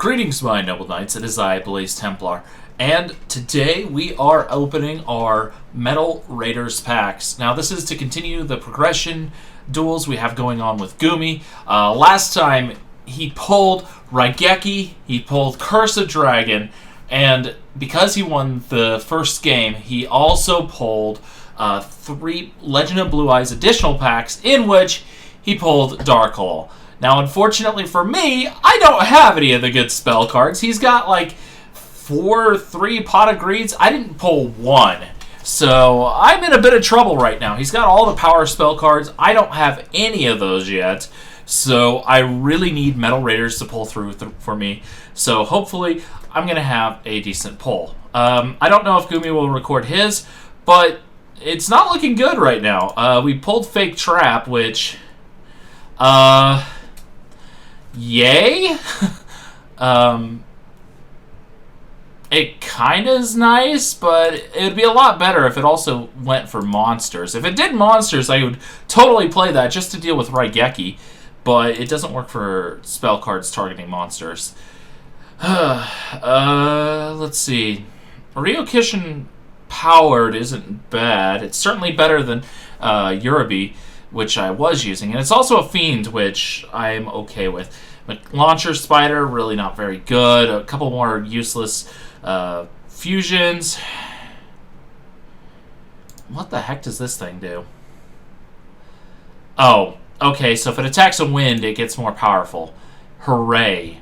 Greetings, my noble knights. It is I, Blaze Templar, and today we are opening our Metal Raiders packs. Now, this is to continue the progression duels we have going on with Gumi. Last time, he pulled Raigeki, he pulled Curse of Dragon, and because he won the first game, he also pulled 3 Legend of Blue Eyes additional packs, in which he pulled Darkhole. Now, unfortunately for me, I don't have any of the good spell cards. He's got like 3 Pot of Greeds. I didn't pull 1. So I'm in a bit of trouble right now. He's got all the power spell cards. I don't have any of those yet. So I really need Metal Raiders to pull through for me. So hopefully I'm going to have a decent pull. I don't know if Gumi will record his, but it's not looking good right now. We pulled Fake Trap, which... yay? It kind of is nice, but it would be a lot better if it also went for monsters. If it did monsters, I would totally play that just to deal with Raigeki, but it doesn't work for spell cards targeting monsters. Let's see. Ryokishin Powered isn't bad. It's certainly better than Urabi, which I was using, and it's also a Fiend, which I'm okay with. Launcher Spider, really not very good. A couple more useless fusions. What the heck does this thing do? Oh, okay, so if it attacks a wind, it gets more powerful. Hooray.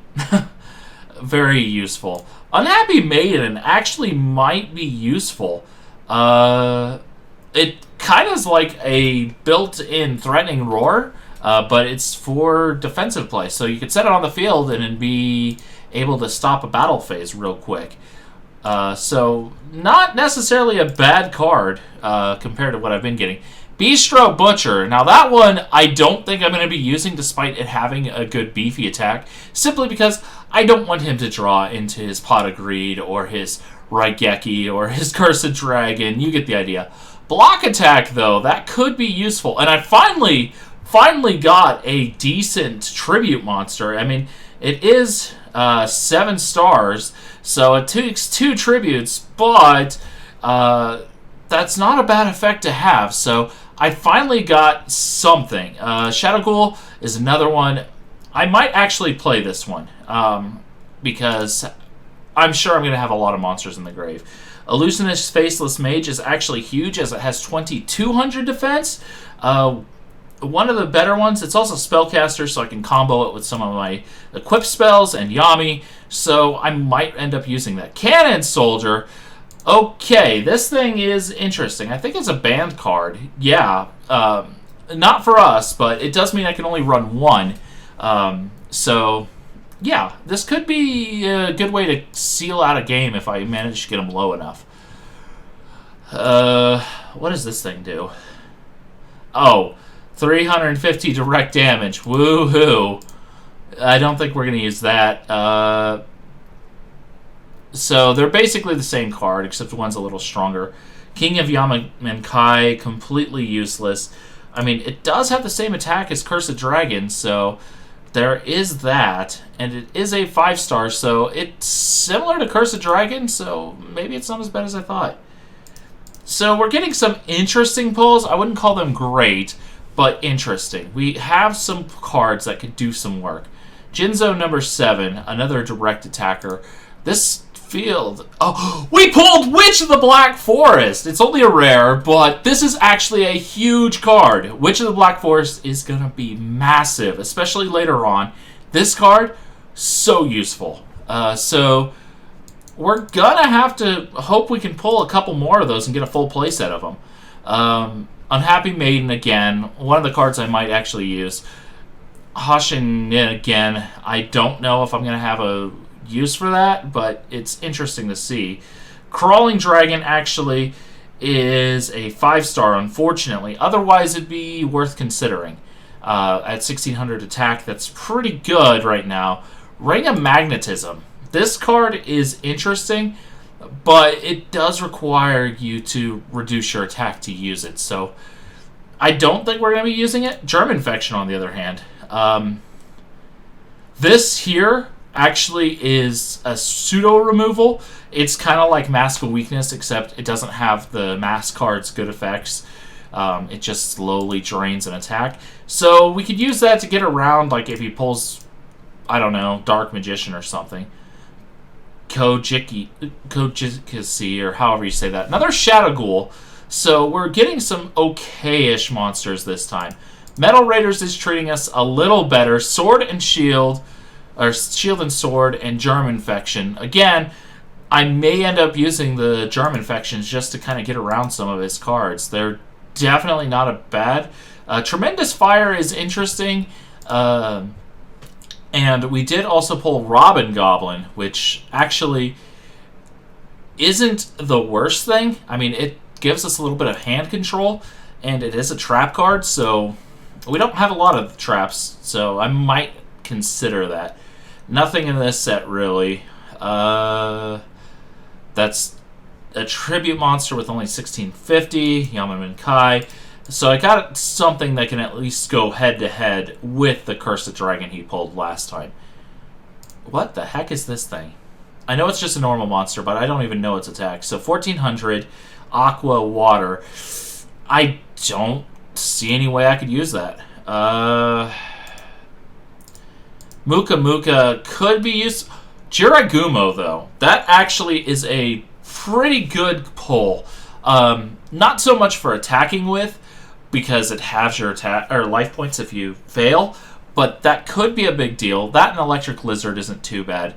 Very useful. Unhappy Maiden actually might be useful. It kind of is like a built-in threatening roar, but it's for defensive play. So you could set it on the field and be able to stop a battle phase real quick. So not necessarily a bad card compared to what I've been getting. Bistro Butcher. Now that one I don't think I'm going to be using despite it having a good beefy attack, simply because I don't want him to draw into his Pot of Greed or his Raigeki or his Cursed Dragon. You get the idea. Block attack, though, that could be useful. And I finally got a decent tribute monster. I mean, it is 7 stars, so it takes 2 tributes, but that's not a bad effect to have. So I finally got something. Shadow Ghoul is another one. I might actually play this one because I'm sure I'm going to have a lot of monsters in the grave. Illusionist Faceless Mage is actually huge, as it has 2200 defense. One of the better ones. It's also Spellcaster, so I can combo it with some of my equip spells and Yami, so I might end up using that. Cannon Soldier. Okay, this thing is interesting. I think it's a banned card. Yeah, not for us, but it does mean I can only run 1. So... yeah, this could be a good way to seal out a game if I manage to get them low enough. What does this thing do? Oh, 350 direct damage. Woohoo! I don't think we're going to use that. So they're basically the same card, except one's a little stronger. King of Yamamankai, completely useless. I mean, it does have the same attack as Cursed Dragon, so... there is that, and it is a 5-star, so it's similar to Cursed Dragon, so maybe it's not as bad as I thought. So we're getting some interesting pulls. I wouldn't call them great, but interesting. We have some cards that could do some work. Jinzo number 7, another direct attacker. This field... oh, we pulled Witch of the Black Forest! It's only a rare, but this is actually a huge card. Witch of the Black Forest is going to be massive, especially later on. This card, so useful. So we're going to have to hope we can pull a couple more of those and get a full playset of them. Unhappy Maiden again, one of the cards I might actually use. Hashin again, I don't know if I'm going to have a use for that, but it's interesting to see. Crawling Dragon actually is a 5-star, unfortunately. Otherwise, it'd be worth considering. At 1600 attack, that's pretty good right now. Ring of Magnetism. This card is interesting, but it does require you to reduce your attack to use it, so I don't think we're going to be using it. Germ Infection, on the other hand. This here actually is a pseudo removal. It's kind of like Mask of Weakness, except it doesn't have the mask card's good effects. It just slowly drains an attack. So we could use that to get around, like if he pulls, I don't know, Dark Magician or something. Kojiki, or however you say that. Another Shadow Ghoul. So we're getting some okay-ish monsters this time. Metal Raiders is treating us a little better. Sword and Shield, or Shield and Sword, and Germ Infection. Again, I may end up using the Germ Infections just to kind of get around some of his cards. They're definitely not a bad. Tremendous Fire is interesting. And we did also pull Robin Goblin, which actually isn't the worst thing. I mean, it gives us a little bit of hand control, and it is a trap card, so we don't have a lot of traps, so I might consider that. Nothing in this set, really. That's a tribute monster with only 1650, Yamamin Kai. So I got something that can at least go head-to-head with the Cursed Dragon he pulled last time. What the heck is this thing? I know it's just a normal monster, but I don't even know its attack. So 1400, Aqua, Water. I don't see any way I could use that. Muka Muka could be used. Jiragumo, though. That actually is a pretty good pull. Not so much for attacking with, because it halves your attack or life points if you fail, but that could be a big deal. That and Electric Lizard isn't too bad.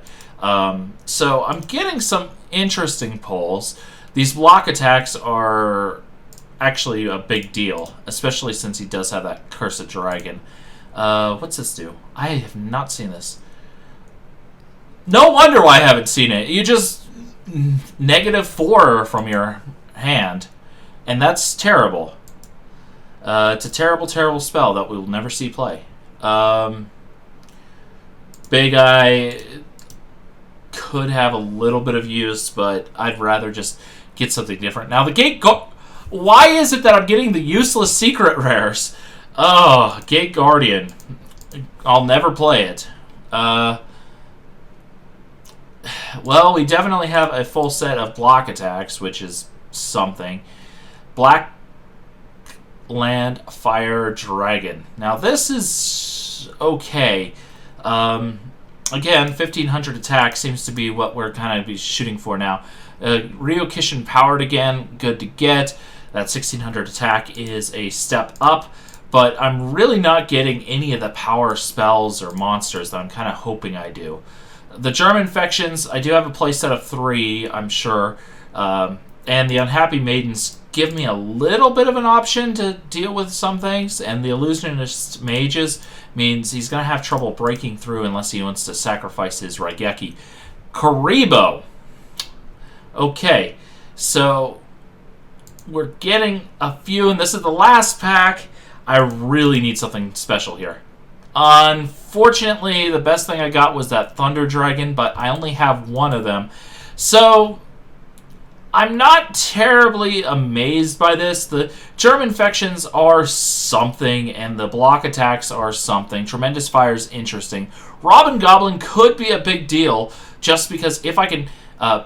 So I'm getting some interesting pulls. These block attacks are actually a big deal, especially since he does have that Cursed Dragon. What's this do? I have not seen this. No wonder why I haven't seen it. You just -4 from your hand, and that's terrible. It's a terrible, terrible spell that we will never see play. Big Eye could have a little bit of use, but I'd rather just get something different. Now, the Gate why is it that I'm getting the useless secret rares? Oh, Gate Guardian. I'll never play it. Well, we definitely have a full set of block attacks, which is something. Black Land Fire Dragon. Now this is okay. Again, 1500 attack seems to be what we're kind of be shooting for now. Ryokishin Powered again, good to get. That 1600 attack is a step up, but I'm really not getting any of the power spells or monsters that I'm kind of hoping I do. The Germ Infections, I do have a playset of 3, I'm sure. And the Unhappy Maidens give me a little bit of an option to deal with some things, and the Illusionist Mages means he's going to have trouble breaking through unless he wants to sacrifice his Raigeki. Karibo! Okay, so we're getting a few, and this is the last pack. I really need something special here. Unfortunately, the best thing I got was that Thunder Dragon, but I only have one of them. So I'm not terribly amazed by this. The Germ Infections are something, and the block attacks are something. Tremendous Fire is interesting. Robin Goblin could be a big deal, just because if I can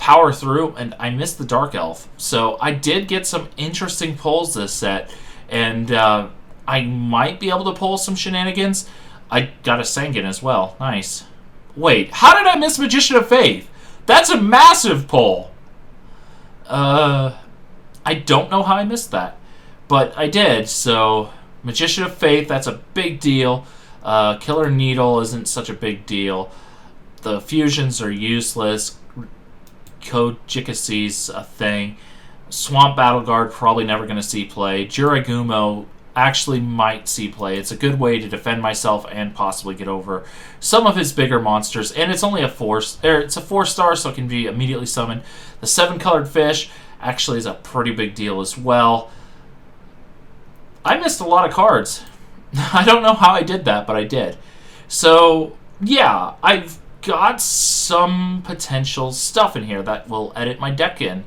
power through, and I missed the Dark Elf. So I did get some interesting pulls this set, and I might be able to pull some shenanigans. I got a Sengen as well. Nice. Wait, how did I miss Magician of Faith? That's a massive pull. I don't know how I missed that, but I did. So Magician of Faith, that's a big deal. Killer Needle isn't such a big deal. The fusions are useless. Kojikase's a thing. Swamp Battle Guard probably never going to see play. Jiragumo actually might see play. It's a good way to defend myself and possibly get over some of his bigger monsters. And it's only a 4-star, so it can be immediately summoned. The 7-colored fish actually is a pretty big deal as well. I missed a lot of cards. I don't know how I did that, but I did. So yeah, I've got some potential stuff in here that will edit my deck in.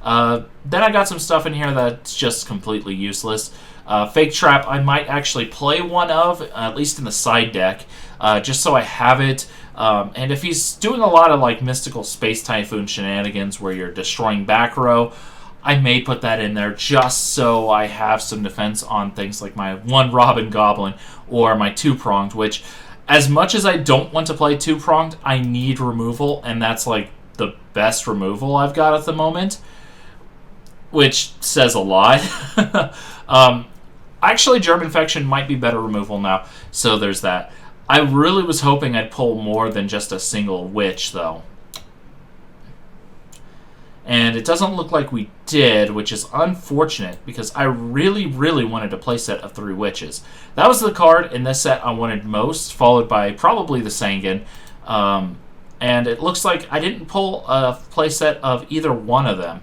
Then I got some stuff in here that's just completely useless. Fake Trap, I might actually play one of, at least in the side deck, just so I have it. And if he's doing a lot of like mystical space typhoon shenanigans where you're destroying back row, I may put that in there just so I have some defense on things like my 1 Robin Goblin or my 2-pronged, which, as much as I don't want to play 2-pronged, I need removal, and that's like the best removal I've got at the moment, which says a lot. Actually, Germ Infection might be better removal now, so there's that. I really was hoping I'd pull more than just a single Witch, though. And it doesn't look like we did, which is unfortunate, because I really, really wanted a playset of 3 Witches. That was the card in this set I wanted most, followed by probably the Sanguine. And it looks like I didn't pull a playset of either one of them,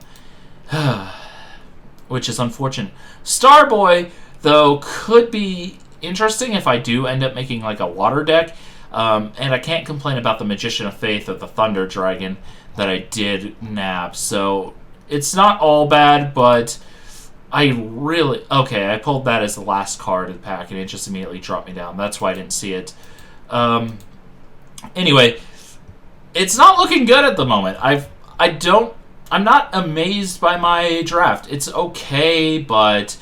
which is unfortunate. Starboy, though, could be interesting if I do end up making like a water deck. And I can't complain about the Magician of Faith or the Thunder Dragon that I did nab. So it's not all bad, but I really... Okay, I pulled that as the last card in the pack, and it just immediately dropped me down. That's why I didn't see it. Anyway, it's not looking good at the moment. I'm not amazed by my draft. It's okay, but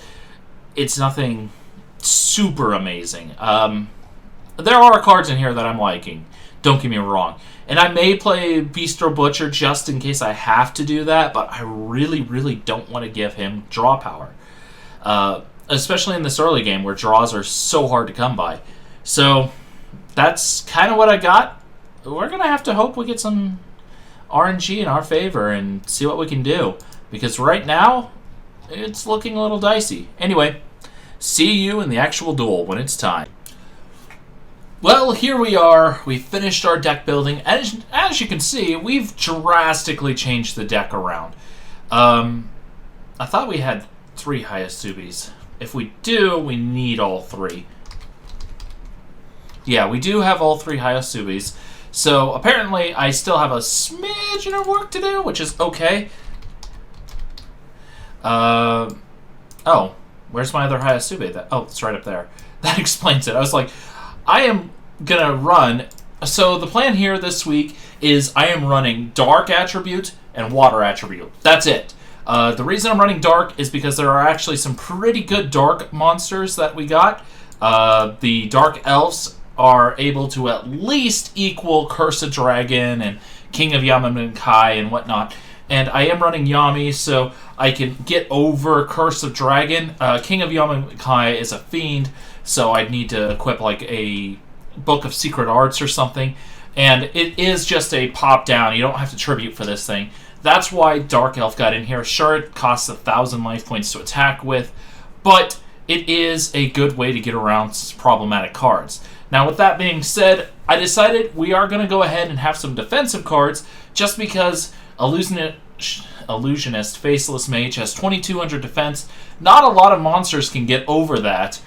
it's nothing super amazing. There are cards in here that I'm liking. Don't get me wrong. And I may play Bistro Butcher just in case I have to do that, but I really, really don't want to give him draw power. Especially in this early game where draws are so hard to come by. So that's kind of what I got. We're going to have to hope we get some RNG in our favor and see what we can do. Because right now, it's looking a little dicey. Anyway, see you in the actual duel when it's time. Well, here we are. We finished our deck building. As you can see, we've drastically changed the deck around. I thought we had 3 Hayasubis. If we do, we need all 3. Yeah, we do have all 3 Hayasubis. So apparently I still have a smidgen of work to do, which is okay. Oh, where's my other Hayasubi? Oh, it's right up there. That explains it. I was like, I am going to run... So the plan here this week is I am running Dark Attribute and Water Attribute. That's it. The reason I'm running Dark is because there are actually some pretty good Dark monsters that we got. The Dark Elves are able to at least equal Cursed Dragon and King of Yamaminkai and whatnot. And I am running Yami, so I can get over Curse of Dragon. King of Yamaminkai is a fiend, so I'd need to equip like a Book of Secret Arts or something. And it is just a pop down. You don't have to tribute for this thing. That's why Dark Elf got in here. Sure, it costs 1,000 life points to attack with, but it is a good way to get around problematic cards. Now, with that being said, I decided we are going to go ahead and have some defensive cards just because Illusionist Faceless Mage has 2,200 defense. Not a lot of monsters can get over that,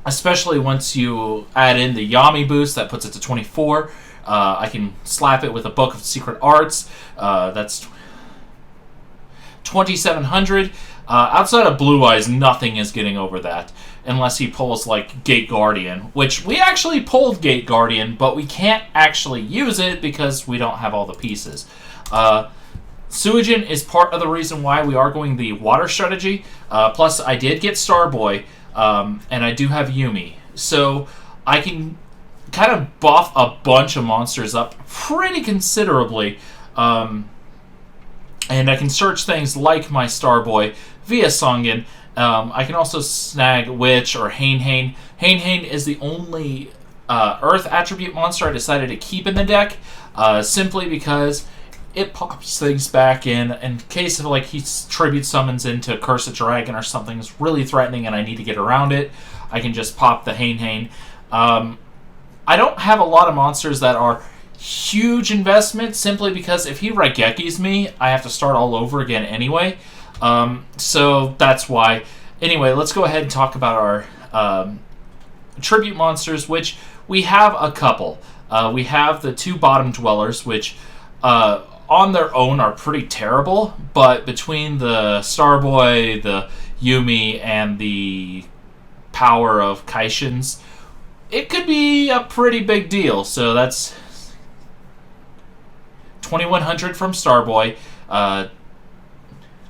especially once you add in the Yami boost. That puts it to 24. I can slap it with a Book of Secret Arts. That's 2,700. Outside of Blue Eyes, nothing is getting over that. Unless he pulls, like, Gate Guardian. Which, we actually pulled Gate Guardian, but we can't actually use it because we don't have all the pieces. Suijin is part of the reason why we are going the water strategy. Plus, I did get Starboy, and I do have Yumi. So, I can kind of buff a bunch of monsters up pretty considerably. And I can search things like my Starboy via Songin. I can also snag Witch or Hain. Hain is the only Earth attribute monster I decided to keep in the deck, simply because it pops things back in case of like he tribute summons into Cursed Dragon or something is really threatening and I need to get around it. I can just pop the Hain. I don't have a lot of monsters that are huge investment simply because if he Raigekis me, I have to start all over again anyway. So that's why. Anyway, let's go ahead and talk about our tribute monsters, which we have a couple. We have the 2 Bottom Dwellers, which on their own are pretty terrible, but between the Starboy, the Yumi, and the power of Kaishins, it could be a pretty big deal. So that's 2,100 from Starboy,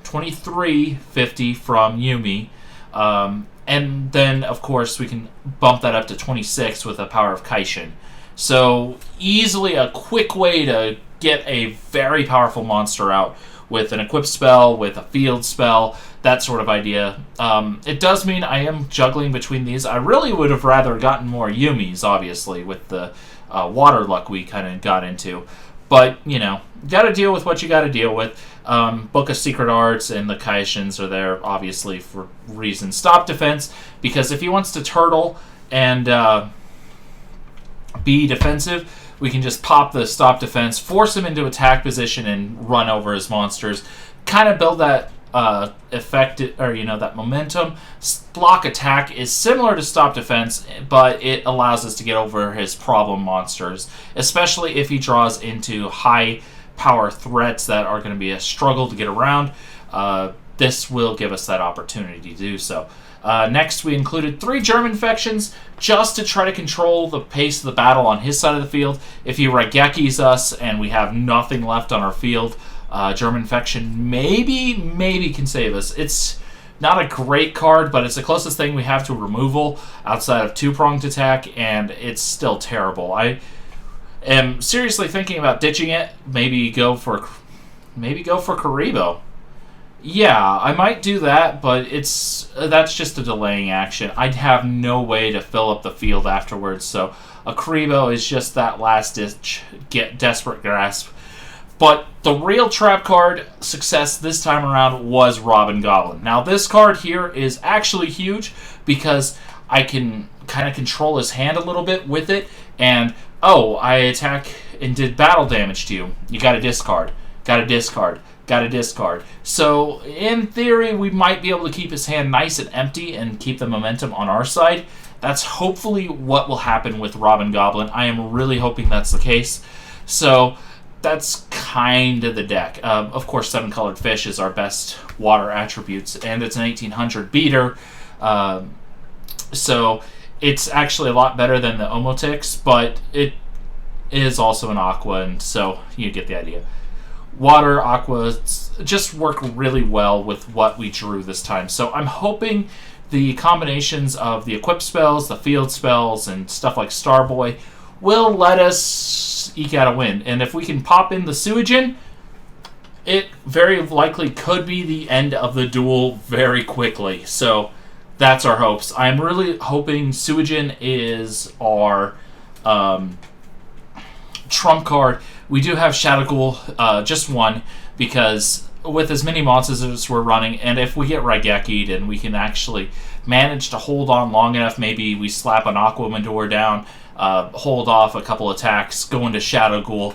2,350 from Yumi, and then of course we can bump that up to 26 with the power of Kaishin. So easily a quick way to get a very powerful monster out with an equipped spell, with a field spell, that sort of idea. It does mean I am juggling between these. I really would have rather gotten more Yumis, obviously, with the water luck we kind of got into. But, you know, got to deal with what you got to deal with. Book of Secret Arts and the Kaishins are there, obviously, for reasons. Stop defense, because if he wants to turtle and be defensive, we can just pop the stop defense, force him into attack position, and run over his monsters. Kind of build that effect, or that momentum. Block attack is similar to stop defense, but it allows us to get over his problem monsters, especially if he draws into high power threats that are going to be a struggle to get around. This will give us that opportunity to do so. Next, we included 3 Germ Infections just to try to control the pace of the battle on his side of the field. If he Raigekis us and we have nothing left on our field, Germ Infection maybe can save us. It's not a great card, but it's the closest thing we have to removal outside of 2-pronged attack, and it's still terrible. I am seriously thinking about ditching it. Maybe go for Karibo. Yeah, I might do that, but that's just a delaying action. I'd have no way to fill up the field afterwards, so a Karibo is just that last-ditch, desperate grasp. But the real trap card success this time around was Robin Goblin. Now, this card here is actually huge because I can kind of control his hand a little bit with it, and, I attack and did battle damage to you. You gotta discard. Gotta discard. So, in theory, we might be able to keep his hand nice and empty and keep the momentum on our side. That's hopefully what will happen with Robin Goblin. I am really hoping that's the case. So, that's kind of the deck. Of course, 7-colored fish is our best water attributes, and it's an 1800 beater. So, it's actually a lot better than the Omotix, but it is also an aqua, and so you get the idea. Water, aqua just work really well with what we drew this time. So I'm hoping the combinations of the equip spells, the field spells, and stuff like Starboy will let us eke out a win. And if we can pop in the Suijin, it very likely could be the end of the duel very quickly. So that's our hopes. I'm really hoping Suijin is our trump card. We do have Shadow Ghoul, just one, because with as many monsters as we're running, and if we get Raigeki'd and we can actually manage to hold on long enough, maybe we slap an Aqua Mandor down, hold off a couple attacks, go into Shadow Ghoul,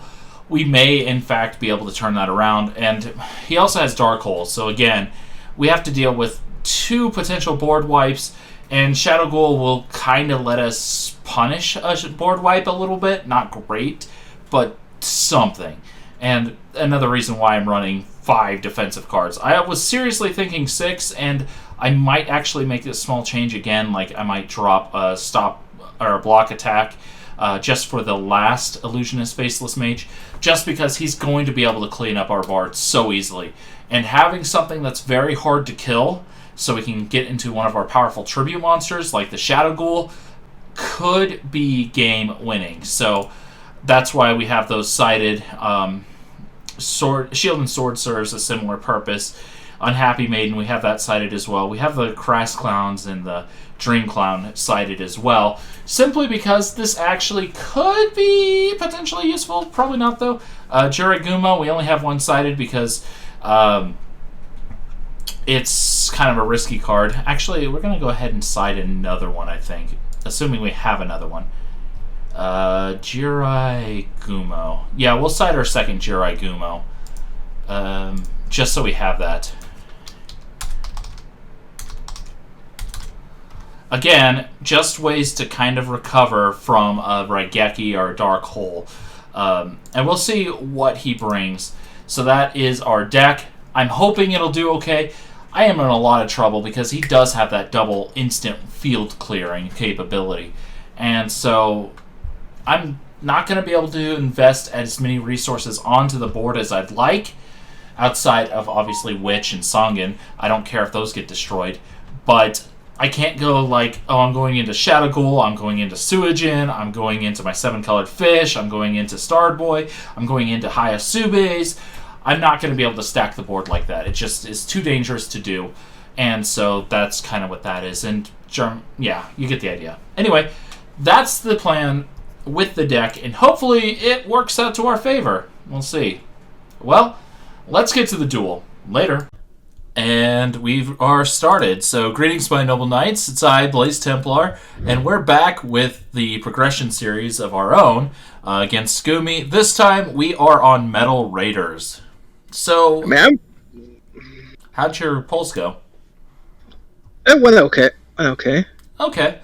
we may in fact be able to turn that around. And he also has Dark Hole, so again, we have to deal with 2 potential board wipes, and Shadow Ghoul will kind of let us punish a board wipe a little bit. Not great, but something. And another reason why I'm running 5 defensive cards. I was seriously thinking 6, and I might actually make this small change again. Like, I might drop a stop or a block attack just for the last Illusionist Faceless Mage, just because he's going to be able to clean up our board so easily. And having something that's very hard to kill, so we can get into one of our powerful tribute monsters, like the Shadow Ghoul, could be game-winning. So that's why we have those sided. Shield and Sword serves a similar purpose. Unhappy Maiden, we have that sided as well. We have the Crass Clowns and the Dream Clown sided as well. Simply because this actually could be potentially useful. Probably not, though. Jurigumo, we only have one sided because it's kind of a risky card. Actually, we're going to go ahead and side another one, I think. Assuming we have another one. Jirai Gumo. Yeah, we'll side our second Jirai Gumo. Just so we have that. Again, just ways to kind of recover from a Raigeki or a Dark Hole. And we'll see what he brings. So that is our deck. I'm hoping it'll do okay. I am in a lot of trouble because he does have that double instant field clearing capability. And so I'm not going to be able to invest as many resources onto the board as I'd like, outside of obviously Witch and Songen. I don't care if those get destroyed, but I can't go like, oh, I'm going into Shadow Ghoul, I'm going into Suijin, I'm going into my 7-colored fish, I'm going into Starred Boy, I'm going into Hayasubes. I'm not going to be able to stack the board like that. It just is too dangerous to do. And so that's kind of what that is. And yeah, you get the idea. Anyway, that's the plan with the deck, and hopefully it works out to our favor. We'll see. Well, let's get to the duel. Later. And we are started. So, greetings, my noble knights. It's I, Blaze Templar, and we're back with the progression series of our own against Scoomy. This time, we are on Metal Raiders. So, ma'am, how'd your polls go? it went okay. Okay. Okay.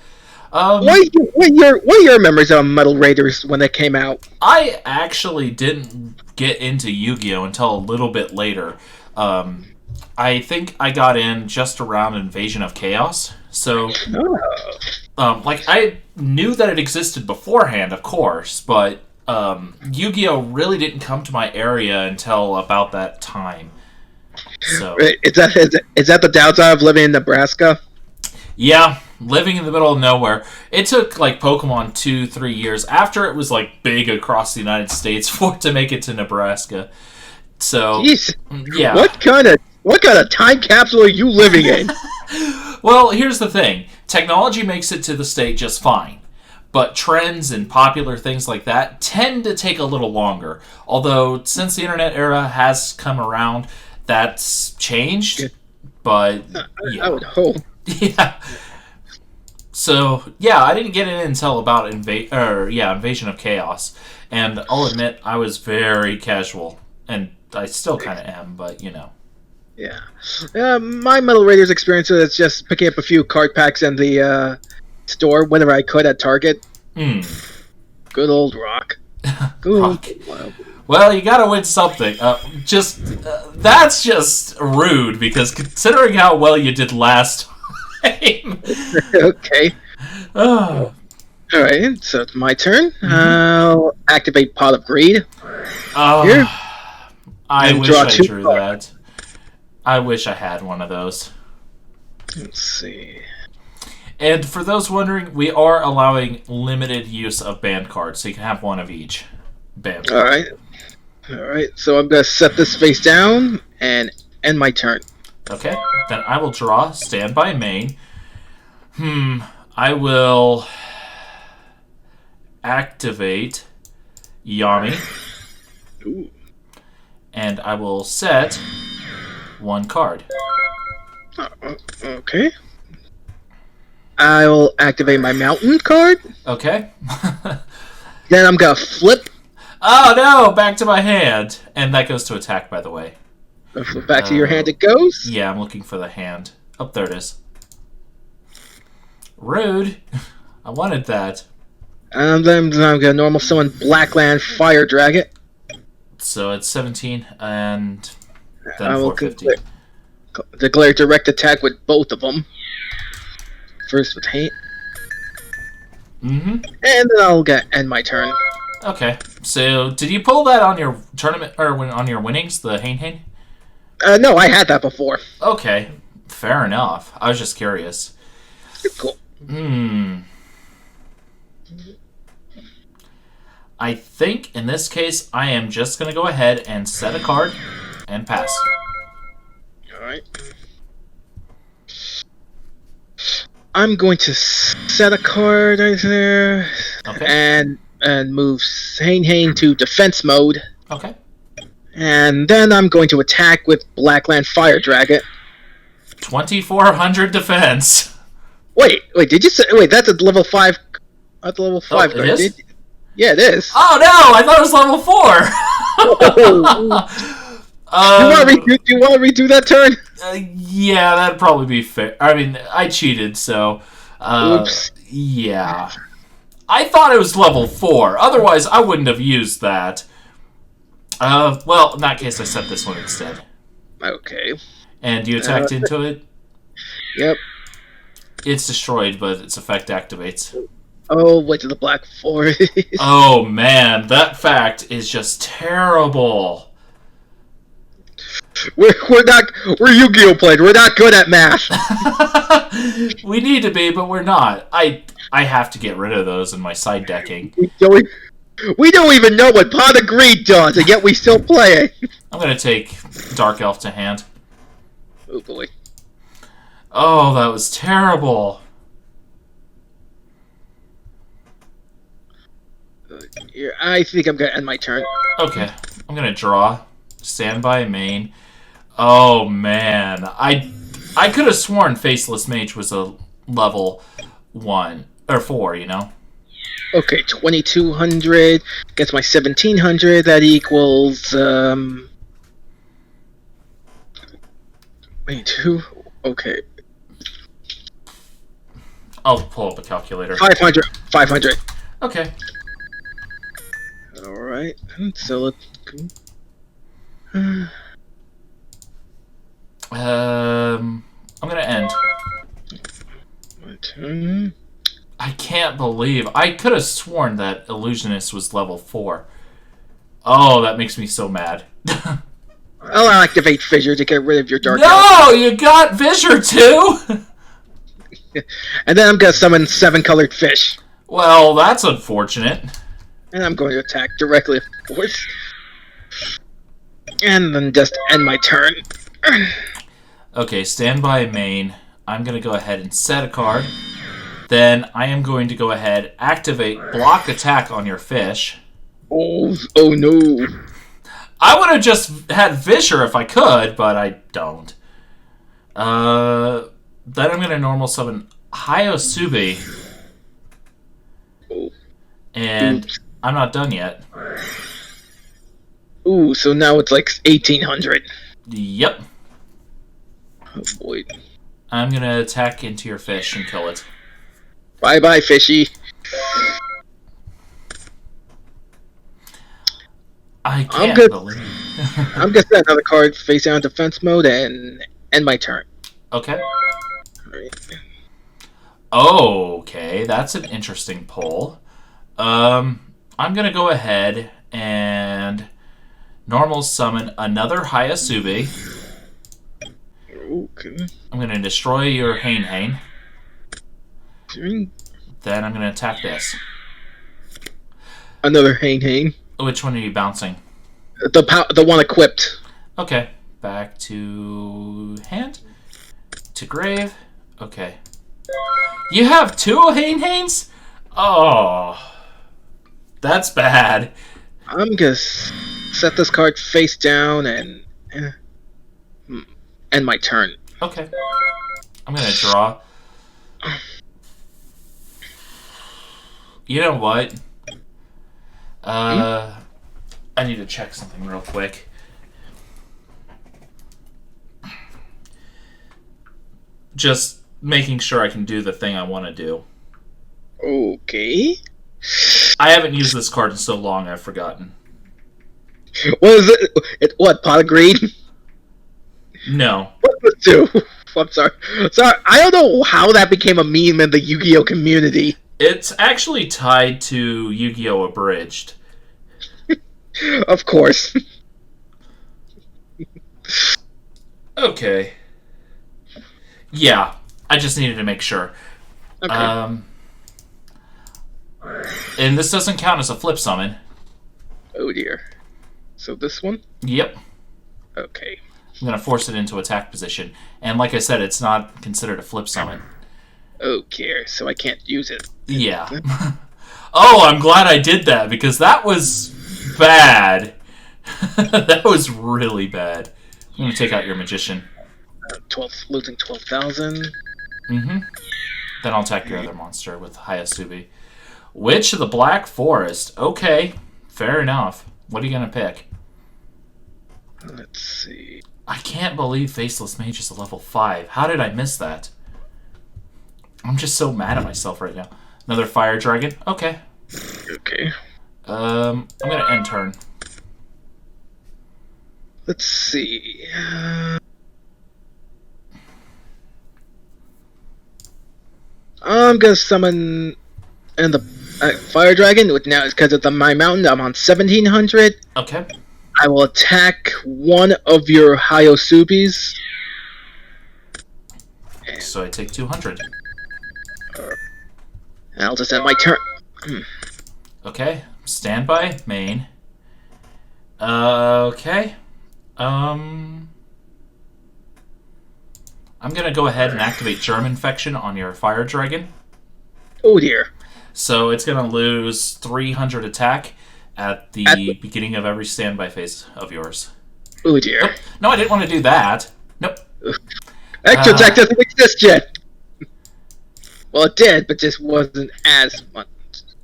What are your memories of Metal Raiders when they came out? I actually didn't get into Yu-Gi-Oh! Until a little bit later. I think I got in just around Invasion of Chaos. So, I knew that it existed beforehand, of course, but Yu-Gi-Oh! Really didn't come to my area until about that time. So, is that the downside of living in Nebraska? Yeah, living in the middle of nowhere. It took like Pokemon 2-3 years after it was like big across the United States for it to make it to Nebraska. So, jeez. Yeah. What kind of time capsule are you living in? Well, here's the thing. Technology makes it to the state just fine. But trends and popular things like that tend to take a little longer. Although, since the internet era has come around, that's changed. But, yeah. I would hope. Yeah. So, yeah, I didn't get in until about Invasion of Chaos. And I'll admit, I was very casual. And I still kind of am, but, you know. Yeah. My Metal Raiders experience is just picking up a few card packs in the store whenever I could at Target. Good old Rock. Good Rock. Well, you gotta win something. That's just rude, because considering how well you did last time. Okay. Oh. Alright, so it's my turn. I'll activate Pot of Greed. Oh. Here. I wish I drew that. I wish I had one of those. Let's see. And for those wondering, we are allowing limited use of banned cards, so you can have one of each banned. Alright, so I'm going to set this face down and end my turn. Okay, then I will draw Standby Main. I will activate Yami. Ooh. And I will set one card. Okay. I will activate my mountain card. Okay. Then I'm going to flip. Oh no, back to my hand. And that goes to attack, by the way. Flip back to your hand it goes. Yeah, I'm looking for the hand. Oh, there it is. Rude. I wanted that. And then I'm going to normal summon Blackland Fire Dragon. So it's 17 and then I will 450. Declare direct attack with both of them. First with Haint. And then I'll end my turn. Okay. So did you pull that on your tournament or on your winnings, the Hain? No, I had that before. Okay. Fair enough. I was just curious. Cool. I think in this case I am just going to go ahead and set a card and pass. Alright. I'm going to set a card right there. Okay. And move Hain to defense mode. Okay. And then I'm going to attack with Blackland Fire Dragon. 2,400 defense. Wait, did you say... Wait, that's a level 5... That's a level 5 card. It is? Yeah, it is. Oh, no! I thought it was level 4! Do you want to redo that turn? Yeah, that'd probably be fair. I mean, I cheated, so... Oops. Yeah. I thought it was level 4. Otherwise, I wouldn't have used that. Well, in that case, I set this one instead. Okay. And you attacked into it? Yep. It's destroyed, but its effect activates. Oh, wait to the Black Forest. Oh man, that fact is just terrible. We're Yu-Gi-Oh players. We're not good at math. We need to be, but we're not. I have to get rid of those in my side decking. We don't even know what Pot of Greed does, and yet we still play it. I'm gonna take Dark Elf to hand. Oh boy. Oh, that was terrible. I think I'm gonna end my turn. Okay, I'm gonna draw. Standby main. Oh man, I could have sworn Faceless Mage was a level 1 or 4. You know. Okay, 2200 gets my 1700. That equals 22. Okay, I'll pull up a calculator. 500. 500. Okay. All right. So let's. I'm gonna end. My turn. I can't believe I could have sworn that Illusionist was level 4. Oh, that makes me so mad. I'll activate Fissure to get rid of your Dark No, you got Fissure too. And then I'm gonna summon 7-colored fish. Well, that's unfortunate. And I'm going to attack directly, of course. And then just end my turn. Okay, standby main. I'm going to go ahead and set a card. Then I am going to go ahead, activate block attack on your fish. Oh no. I would have just had Fissure if I could, but I don't. Then I'm going to normal summon Hyosube. Oh. And Oops. I'm not done yet. Ooh, so now it's like 1800. Yep. Oh boy. I'm going to attack into your fish and kill it. Bye bye, fishy. I can't believe I'm gonna set another card face down defense mode and end my turn. Okay. Alright. Okay, that's an interesting poll. I'm gonna go ahead and normal summon another Hyosube. Okay. I'm gonna destroy your Hain. Then I'm gonna attack this. Another Hain. Which one are you bouncing? The one equipped. Okay, back to hand. To grave. Okay. You have 2 Hains? Oh. That's bad. I'm gonna set this card face down and end my turn. Okay. I'm gonna draw. You know what? I need to check something real quick. Just making sure I can do the thing I want to do. Okay. I haven't used this card in so long, I've forgotten. What is it? What, Pot of Greed? No. What does it do? I'm sorry. Sorry, I don't know how that became a meme in the Yu-Gi-Oh community. It's actually tied to Yu-Gi-Oh! Abridged. Of course. Okay. Yeah, I just needed to make sure. Okay. And this doesn't count as a flip summon. Oh dear. So this one? Yep. Okay. I'm going to force it into attack position. And like I said, it's not considered a flip summon. Okay, so I can't use it. Yeah. Oh, I'm glad I did that, because that was bad. That was really bad. I'm going to take out your magician. 12, losing 12,000. Mm-hmm. Then I'll attack your other monster with Hyosube. Witch of the Black Forest. Okay, fair enough. What are you going to pick? Let's see. I can't believe Faceless Mage is a level 5. How did I miss that? I'm just so mad at myself right now. Another Fire Dragon? Okay. Okay. I'm going to end turn. Let's see. I'm gonna summon and the fire dragon. Now, because it's on my mountain, I'm on 1700. Okay. I will attack one of your Hyosubis. So I take 200. And I'll just end my turn. Okay. Standby, main. Okay. I'm gonna go ahead and activate Germ Infection on your fire dragon. Oh dear. So it's gonna lose 300 attack at the beginning of every standby phase of yours. Oh dear. Nope. No, I didn't want to do that. Nope. Extra attack doesn't exist yet. Well, it did, but just wasn't as much.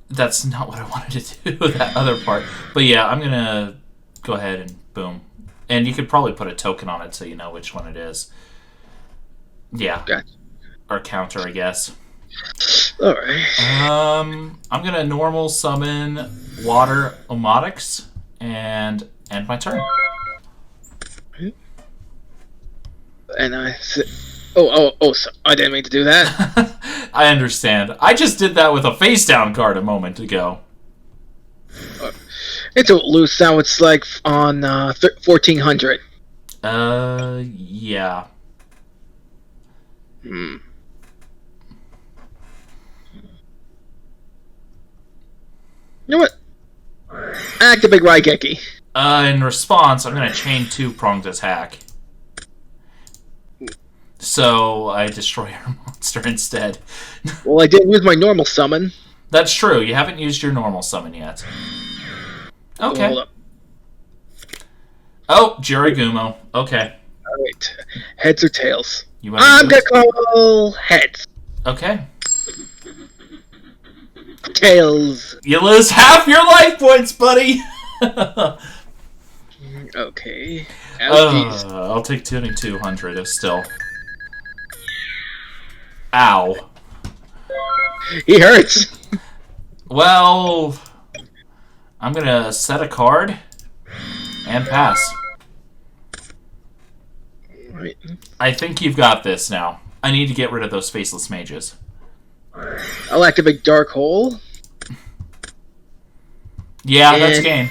That's not what I wanted to do, that other part. But yeah, I'm gonna go ahead and boom. And you could probably put a token on it so you know which one it is. Yeah. Gotcha. Or counter, I guess. Alright. I'm gonna normal summon Water Omotics and end my turn. And I said, so I didn't mean to do that. I understand. I just did that with a face down card a moment ago. It's a loose sound. It's like on 1400. Yeah. Hmm. You know what? Activate Raigeki. In response, I'm gonna chain 2-pronged attack. So I destroy our monster instead. Well, I didn't use my normal summon. That's true. You haven't used your normal summon yet. Okay. Hold up. Oh, Jiragumo. Okay. Alright. Heads or tails? I'm gonna call heads. Okay. Tails. You lose half your life points, buddy! Okay. I'll take 200 still. Ow. He hurts. Well, I'm gonna set a card and pass. Right. I think you've got this now. I need to get rid of those faceless mages. I'll activate Dark Hole. Yeah, that's game.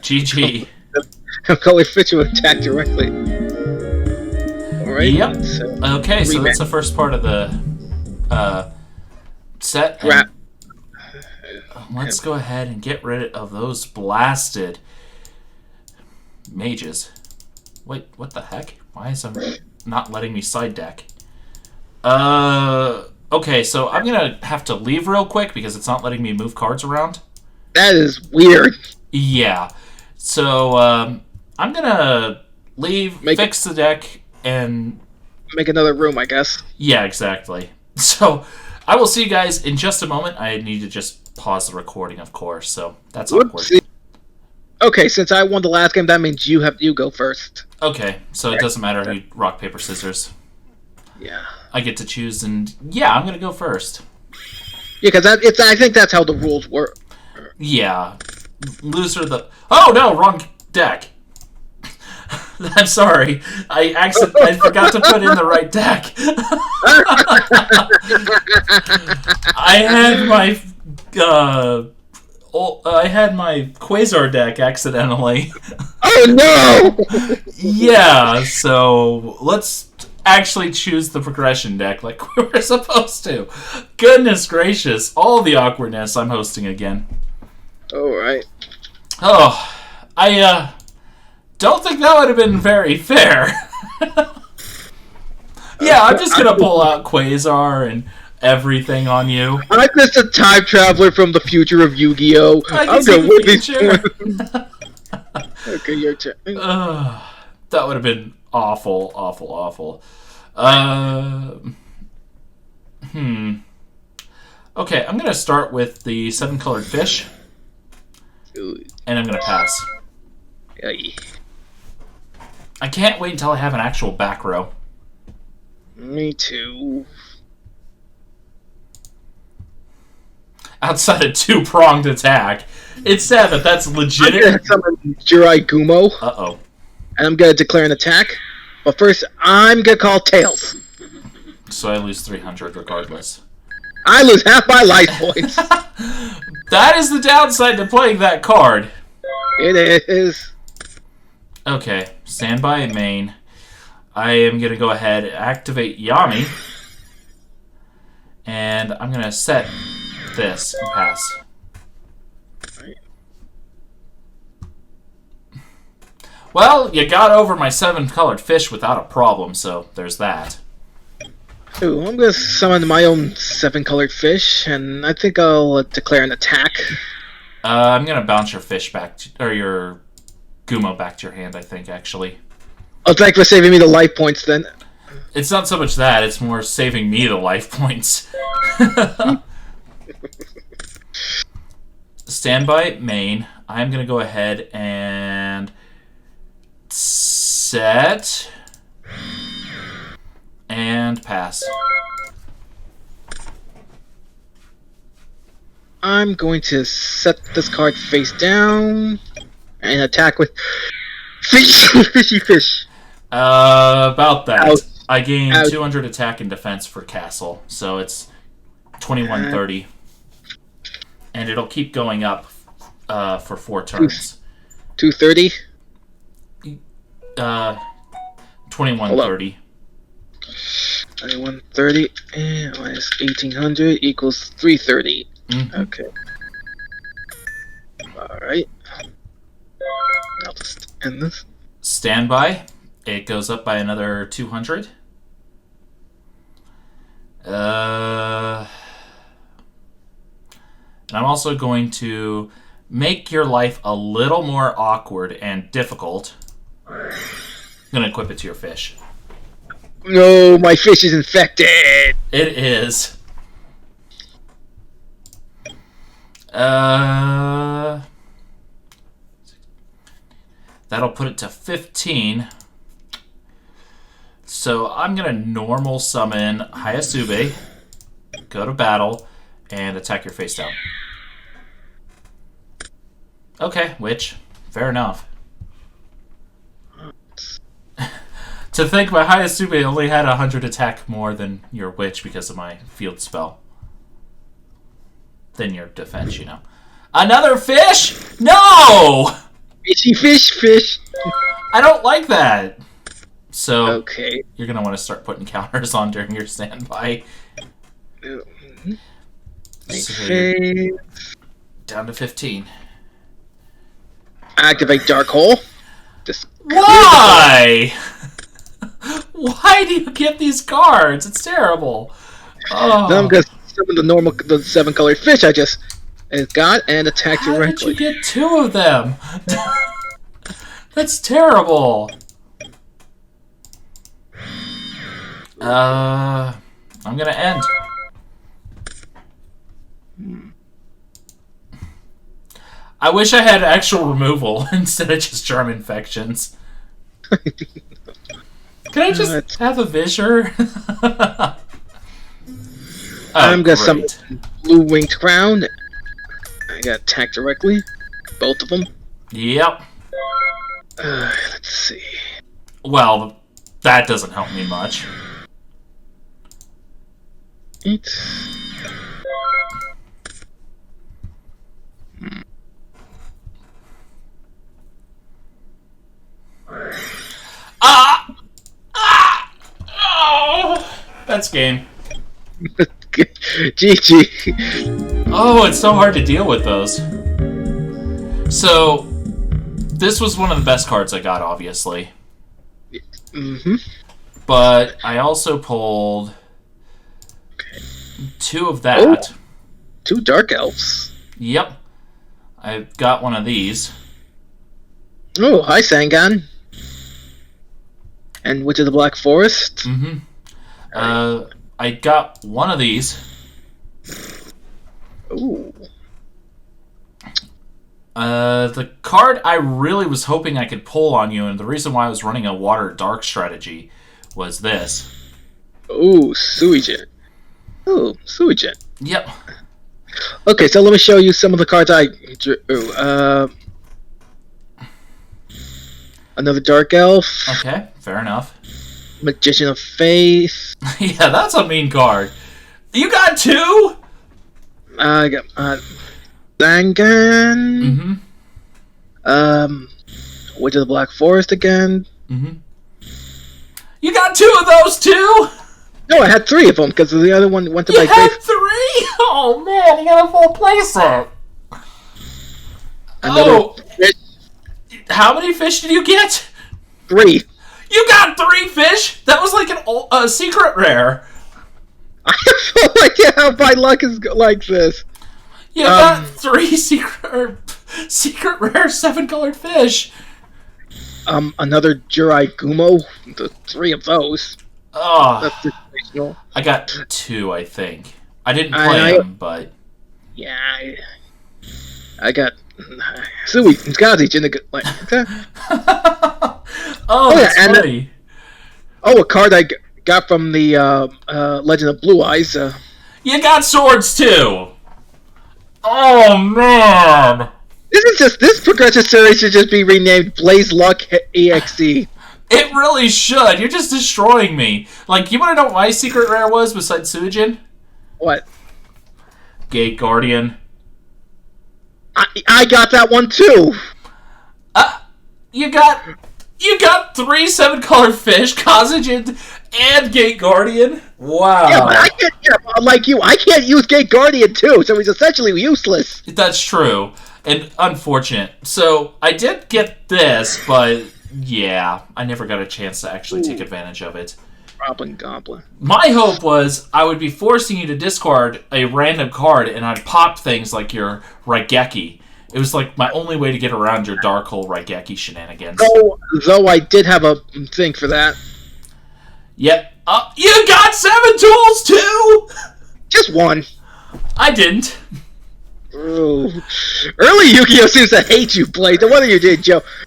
GG. I'll probably fit you attack directly. Alright. Yep. So, Okay, so that's the first part of the set. Wrap. Let's go ahead and get rid of those blasted mages. Wait, what the heck? Why is it not letting me side deck? Okay, so I'm gonna have to leave real quick because it's not letting me move cards around. That is weird. Yeah. So, I'm gonna leave, fix the deck, and... make another room, I guess. Yeah, exactly. So, I will see you guys in just a moment. I need to just pause the recording, of course, so that's awkward. Okay, since I won the last game, that means you go first. Okay, so it doesn't matter who rock, paper, scissors. Yeah. I get to choose, and yeah, I'm gonna go first. Yeah, because I think that's how the rules work. Yeah. Loser the... Oh, no, wrong deck. I'm sorry. I forgot to put in the right deck. I had my Quasar deck accidentally. Oh no! Yeah, so let's actually choose the progression deck like we were supposed to. Goodness gracious, all the awkwardness. I'm hosting again. Alright. Oh, I don't think that would have been very fair. Yeah, I'm just gonna pull out Quasar and everything on you. I'm just a time traveler from the future of Yu-Gi-Oh! I'm gonna win this one. Okay, your turn. That would have been awful, awful, awful. Okay, I'm gonna start with the 7-colored fish. And I'm gonna pass. Aye. I can't wait until I have an actual back row. Me too. Outside a 2-pronged attack. It's sad that that's legit. I'm gonna summon Jiraigumo. Uh-oh. And I'm gonna declare an attack. But first, I'm gonna call Tails. So I lose 300 regardless. I lose half my life points. That is the downside to playing that card. It is. Okay, standby main. I am going to go ahead and activate Yami. And I'm going to set this and pass. Well, you got over my 7-colored fish without a problem, so there's that. Ooh, I'm going to summon my own 7-colored fish, and I think I'll declare an attack. I'm going to bounce your fish back, or your Gumo back to your hand, I think, actually. Oh, thanks for saving me the life points, then. It's not so much that, it's more saving me the life points. Standby main. I'm going to go ahead and set and pass. I'm going to set this card face down and attack with fishy fish. About that. Ouch. I gain Ouch. 200 attack and defense for castle, so it's 2130. And it'll keep going up for 4 turns. 230. 2130. 2130 and minus 1800 equals 330. Mm-hmm. Okay. Alright. I'll just end this. Standby. It goes up by another 200. And I'm also going to make your life a little more awkward and difficult. I'm going to equip it to your fish. No, my fish is infected! It is. That'll put it to 15. So I'm going to normal summon Hayasube, go to battle, and attack your face down. Okay, witch. Fair enough. To think my Hayasube only had 100 attack more than your witch because of my field spell. Than your defense, you know. Another fish? No! Fishy fish! I don't like that. So, Okay. you're going to want to start putting counters on during your standby. So down to 15. Activate Dark Hole. Just Why? Why do you get these cards? It's terrible. Oh. Then I'm gonna summon the 7-colored fish I just got and attack How directly. did you get 2 of them? That's terrible. I'm gonna end. I wish I had actual removal instead of just germ infections. Can I just have a Visher? I'm gonna summon Blue Winged Crown. I got attack directly. Both of them. Yep. Let's see. Well, that doesn't help me much. Oh, that's game. GG. Oh, it's so hard to deal with those. So, this was one of the best cards I got, obviously. Mm-hmm. But I also pulled 2 of that. Oh, 2 Dark Elves. Yep. I've got one of these. Oh, hi, Sangan. And Witch of the Black Forest. Mm-hmm. I got one of these. Ooh. The card I really was hoping I could pull on you, and the reason why I was running a Water Dark strategy was this. Ooh, Suijin. Ooh, Suijin. Yep. Okay, so let me show you some of the cards I drew. Another Dark Elf. Okay, fair enough. Magician of Faith. Yeah, that's a mean card. You got 2? I got Dangan. Mm-hmm. Witch of the Black Forest again. Mm-hmm. You got 2 of those too? No, I had 3 of them because the other one went to my You had grave. 3? Oh man, you got a full playset. Fish. How many fish did you get? 3. You got 3 fish? That was like a secret rare. I have no idea how my luck is like this. You got 3 secret rare 7-colored fish. Another Jirai Gumo. The 3 of those. Oh, That's situational. I got 2, I think. I didn't play them, but yeah, I got Sui and Skazic in the good. Like, that's funny. A card I got from the Legend of Blue Eyes. You got swords too. Oh man! This progressive series should just be renamed Blaze Luck EXE. It really should. You're just destroying me. Like, you want to know what my secret rare was besides Suijin? What? Gate Guardian. I got that one too. You got 3 7-colored fish, Kazajin, and Gate Guardian. Wow. Yeah, but I can't. Yeah, like you, I can't use Gate Guardian too, so he's essentially useless. That's true. And unfortunate. So, I did get this, but yeah, I never got a chance to actually take advantage of it. Goblin. My hope was I would be forcing you to discard a random card and I'd pop things like your Raigeki. It was like my only way to get around your Dark Hole Raigeki shenanigans. Though I did have a thing for that. Yep. You got 7 tools too? Just 1. I didn't. Ooh. Early Yu-Gi-Oh! Seems to hate you, Blade. No wonder you did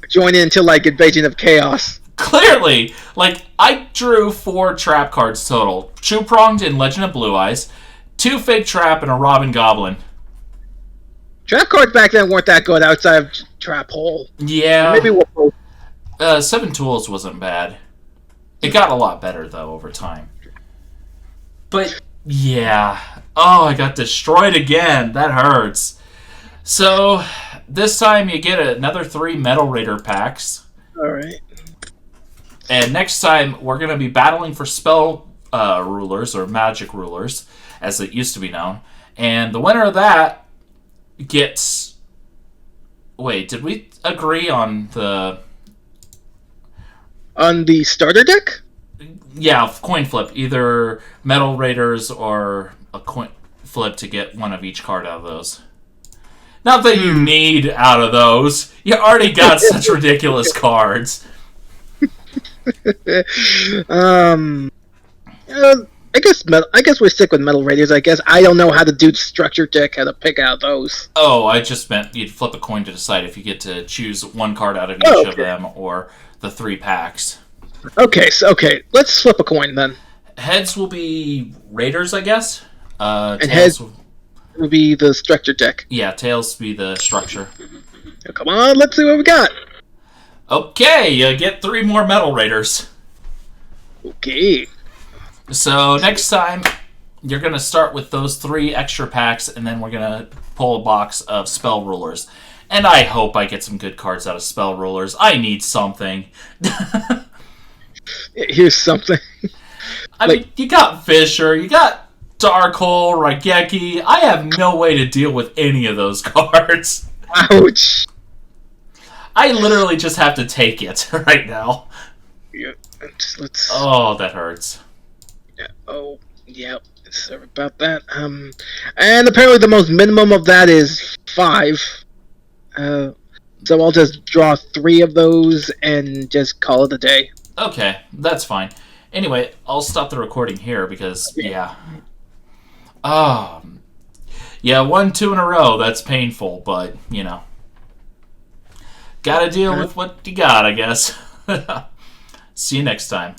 join in until like Invasion of Chaos. Clearly. Like, I drew 4 trap cards total. Two-pronged in Legend of Blue Eyes, 2 fake trap, and a Robin Goblin. Trap cards back then weren't that good outside of Trap Hole. Yeah. Maybe we'll both. 7 tools wasn't bad. It got a lot better, though, over time. But, yeah. Oh, I got destroyed again. That hurts. So, this time you get another 3 Metal Raider packs. Alright. And next time, we're going to be battling for spell rulers, or magic rulers, as it used to be known. And the winner of that gets... Wait, did we agree on the... On the starter deck? Yeah, coin flip. Either Metal Raiders or a coin flip to get one of each card out of those. Not that you need out of those. You already got such ridiculous cards. I guess we stick with Metal Raiders. I guess I don't know how to do structure deck, how to pick out those. Oh, I just meant you'd flip a coin to decide if you get to choose one card out of each of them or the 3 packs. Okay, let's flip a coin then. Heads will be Raiders, I guess. And tails heads will be the structure deck. Yeah, tails will be the structure. Now, come on, let's see what we got. Okay, you get 3 more Metal Raiders. Okay. So next time, you're going to start with those 3 extra packs, and then we're going to pull a box of Spell Rulers. And I hope I get some good cards out of Spell Rulers. I need something. Here's something. I mean, you got Fisher, you got Dark Hole, Raigeki. I have no way to deal with any of those cards. Ouch. I literally just have to take it right now. Yeah, let's... Oh, that hurts. Yeah, oh, yeah. Sorry about that. And apparently the most minimum of that is 5. So I'll just draw 3 of those and just call it a day. Okay, that's fine. Anyway, I'll stop the recording here because, yeah. Yeah, 1, 2 in a row. That's painful, but, you know. Gotta deal with what you got, I guess. See you next time.